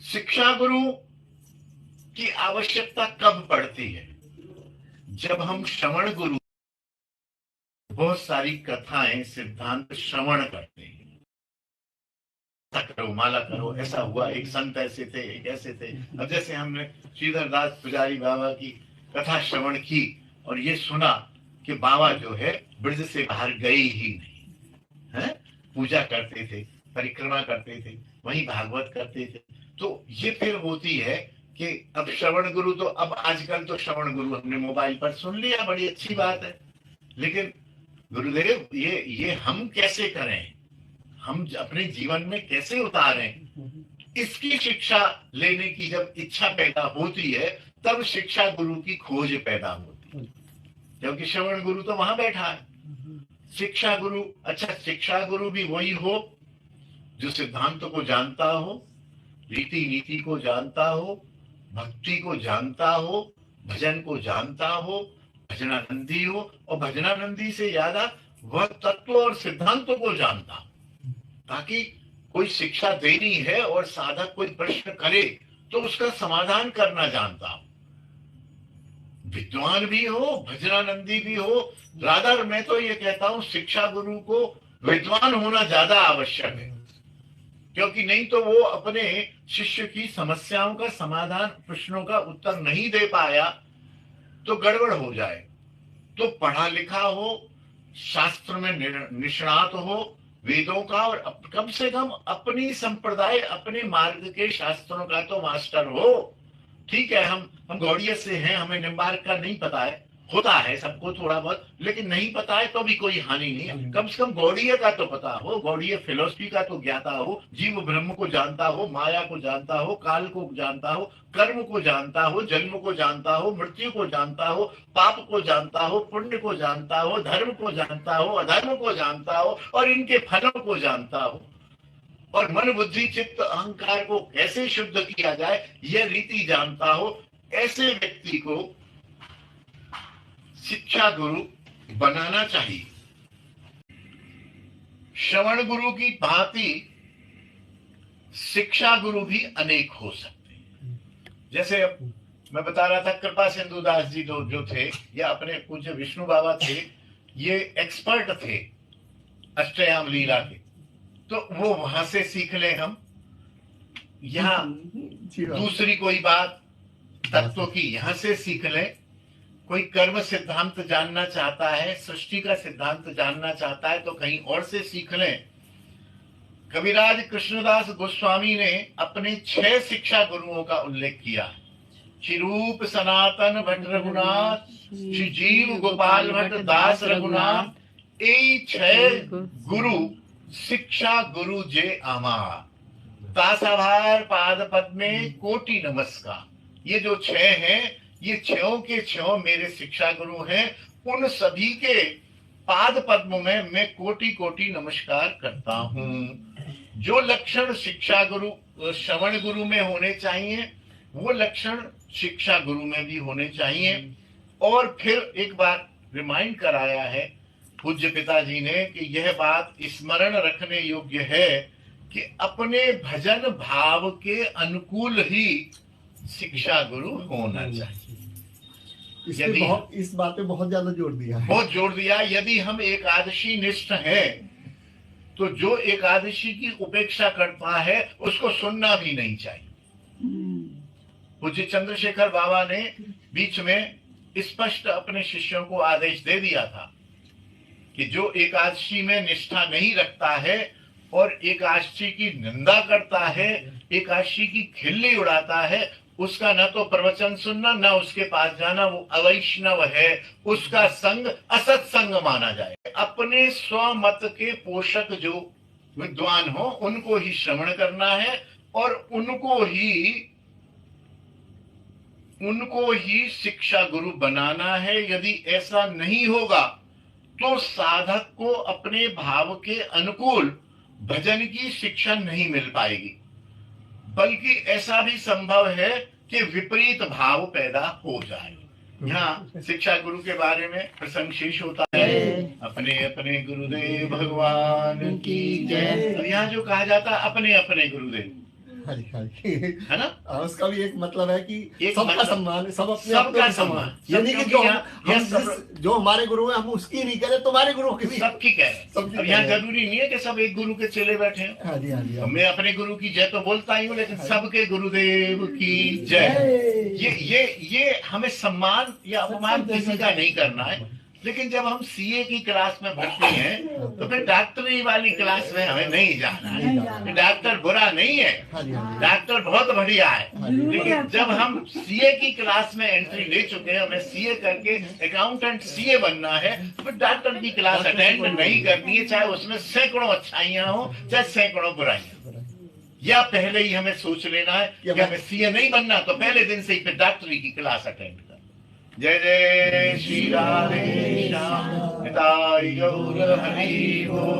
शिक्षा गुरु की आवश्यकता कब पड़ती है? जब हम श्रवण गुरु बहुत सारी कथाएं सिद्धांत श्रवण करते हैं। करो, माला करो, ऐसा हुआ, एक संत ऐसे थे, एक ऐसे थे। अब जैसे हमने श्रीधर दास पुजारी बाबा की कथा श्रवण की और ये सुना कि बाबा जो है ब्रज से बाहर गए ही नहीं है, पूजा करते थे, परिक्रमा करते थे, वहीं भागवत करते थे। तो ये फिर होती है कि अब श्रवण गुरु तो अब आजकल तो श्रवण गुरु हमने मोबाइल पर सुन लिया, बड़ी अच्छी बात है, लेकिन गुरुदेव ये हम कैसे करें, हम अपने जीवन में कैसे उतारें, इसकी शिक्षा लेने की जब इच्छा पैदा होती है तब शिक्षा गुरु की खोज पैदा होती है, क्योंकि श्रवण गुरु तो वहां बैठा है। शिक्षा गुरु, अच्छा शिक्षा गुरु भी वही हो जो सिद्धांतों को जानता हो, रीति नीति को जानता हो, भक्ति को जानता हो, भजन को जानता हो, भजनानंदी हो, और भजनानंदी से ज्यादा वह तत्व और सिद्धांतों को जानता हो, ताकि कोई शिक्षा देनी है और साधक कोई प्रश्न करे तो उसका समाधान करना जानता हो। विद्वान भी हो, भजनानंदी भी हो। राधा, मैं तो ये कहता हूं शिक्षा गुरु को विद्वान होना ज्यादा आवश्यक है, क्योंकि नहीं तो वो अपने शिष्य की समस्याओं का समाधान, प्रश्नों का उत्तर नहीं दे पाया तो गड़बड़ हो जाए। तो पढ़ा लिखा हो, शास्त्र में निष्णात हो, वेदों का, और कम से कम अपनी संप्रदाय, अपने मार्ग के शास्त्रों का तो मास्टर हो। ठीक है, हम गौड़िया से हैं, हमें निम्बार्क का नहीं पता है, होता है सबको थोड़ा बहुत, लेकिन नहीं पता है तो भी कोई हानि नहीं है। कम से कम गौड़िया का तो पता हो, गौड़िया फिलोसफी का तो ज्ञाता हो, जीव ब्रह्म को जानता हो, माया को जानता हो, काल को जानता हो, कर्म को जानता हो, जन्म को जानता हो, मृत्यु को जानता हो, पाप को जानता हो, पुण्य को जानता हो, धर्म को जानता हो, अधर्म को जानता हो, और इनके फलों को जानता हो, और मन बुद्धि चित्त अहंकार को कैसे शुद्ध किया जाए यह रीति जानता हो। ऐसे व्यक्ति को शिक्षा गुरु बनाना चाहिए। श्रवण गुरु की भांति शिक्षा गुरु भी अनेक हो सकते हैं। जैसे मैं बता रहा था, कृपा सिंधु दास जी जो थे, या अपने पूज्य विष्णु बाबा थे, ये एक्सपर्ट थे अष्टयाम लीला के, तो वो वहां से सीख ले हम। यहाँ दूसरी कोई बात तत्व की यहां से सीख ले। कोई कर्म सिद्धांत जानना चाहता है, सृष्टि का सिद्धांत जानना चाहता है तो कहीं और से सीख ले। कविराज कृष्णदास गोस्वामी ने अपने 6 शिक्षा गुरुओं का उल्लेख किया। श्री रूप सनातन भट्ट रघुनाथ, श्री जीव गोपाल भट्ट दास रघुनाथ, ये 6 गुरु शिक्षा गुरु जे आमा, दासाभार पाद पद्मे कोटि नमस्कार। ये जो 6 हैं, ये 6 के 6 मेरे शिक्षा गुरु हैं। उन सभी के पाद पद्मों में मैं कोटि कोटि नमस्कार करता हूं। जो लक्षण शिक्षा गुरु श्रवण गुरु में होने चाहिए वो लक्षण शिक्षा गुरु में भी होने चाहिए। और फिर एक बार रिमाइंड कराया है पूज्य पिताजी ने कि यह बात स्मरण रखने योग्य है कि अपने भजन भाव के अनुकूल ही शिक्षा गुरु होना चाहिए। यदि इस बात पे बहुत ज्यादा जोर दिया है, बहुत जोर दिया। यदि हम एकादशी निष्ठ हैं तो जो एकादशी की उपेक्षा करता है उसको सुनना भी नहीं चाहिए। पूज्य चंद्रशेखर बाबा ने बीच में स्पष्ट अपने शिष्यों को आदेश दे दिया था कि जो एकादशी में निष्ठा नहीं रखता है और एकादशी की निंदा करता है, एकादशी की खिल्ली उड़ाता है, उसका न तो प्रवचन सुनना न उसके पास जाना, वो अवैष्णव है, उसका संग असत संग माना जाए। अपने स्वमत के पोषक जो विद्वान हो उनको ही श्रवण करना है और उनको ही शिक्षा गुरु बनाना है। यदि ऐसा नहीं होगा तो साधक को अपने भाव के अनुकूल भजन की शिक्षा नहीं मिल पाएगी, बल्कि ऐसा भी संभव है कि विपरीत भाव पैदा हो जाए। यहाँ शिक्षा गुरु के बारे में प्रसंग शेष होता है, अपने अपने गुरुदेव भगवान की जय। यहाँ जो कहा जाता है अपने अपने गुरुदेव, हाँ जी, हाँ जी। है ना? उसका भी एक मतलब है कि एक सबका मतलब- सम्मान, सब अपने सबका अपने को सम्मान। सम्मान, यानी कि क्योंकि जो यहाँ सब- जो हमारे गुरु हैं हम उसकी नहीं करें, तुम्हारे गुरु की भी। सबकी कह रहे हैं। सबकी अब कह यहाँ रहे हैं। जरूरी नहीं है कि सब एक गुरु के चेले बैठे हैं। हाँ जी, हाँ जी, तो हाँ जी। मैं अपने गुरु की जय तो बोलता ही हूँ, लेकिन सबके गुरुदेव की जय। ये हमें सम्मान या अपमान किसी का नहीं करना है। लेकिन जब हम सीए की क्लास में भर्ती हैं तो फिर डॉक्टरी वाली क्लास में हमें नहीं जाना है। डॉक्टर बुरा नहीं है, हाँ जी, हाँ जी। डॉक्टर बहुत बढ़िया है, लेकिन जब हम सीए की क्लास में एंट्री ले चुके हैं, हमें सीए करके अकाउंटेंट सीए बनना है, तो फिर डॉक्टर की क्लास अटेंड नहीं करनी है, चाहे उसमें सैकड़ों अच्छाइयां हो चाहे सैकड़ों बुराइयां। या पहले ही हमें सोच लेना है कि हमें सीए नहीं बनना, तो पहले दिन से ही फिर डॉक्टरी की क्लास अटेंड कर। जय जय श्री राधे श्याम, निताई गौर हरि बोल।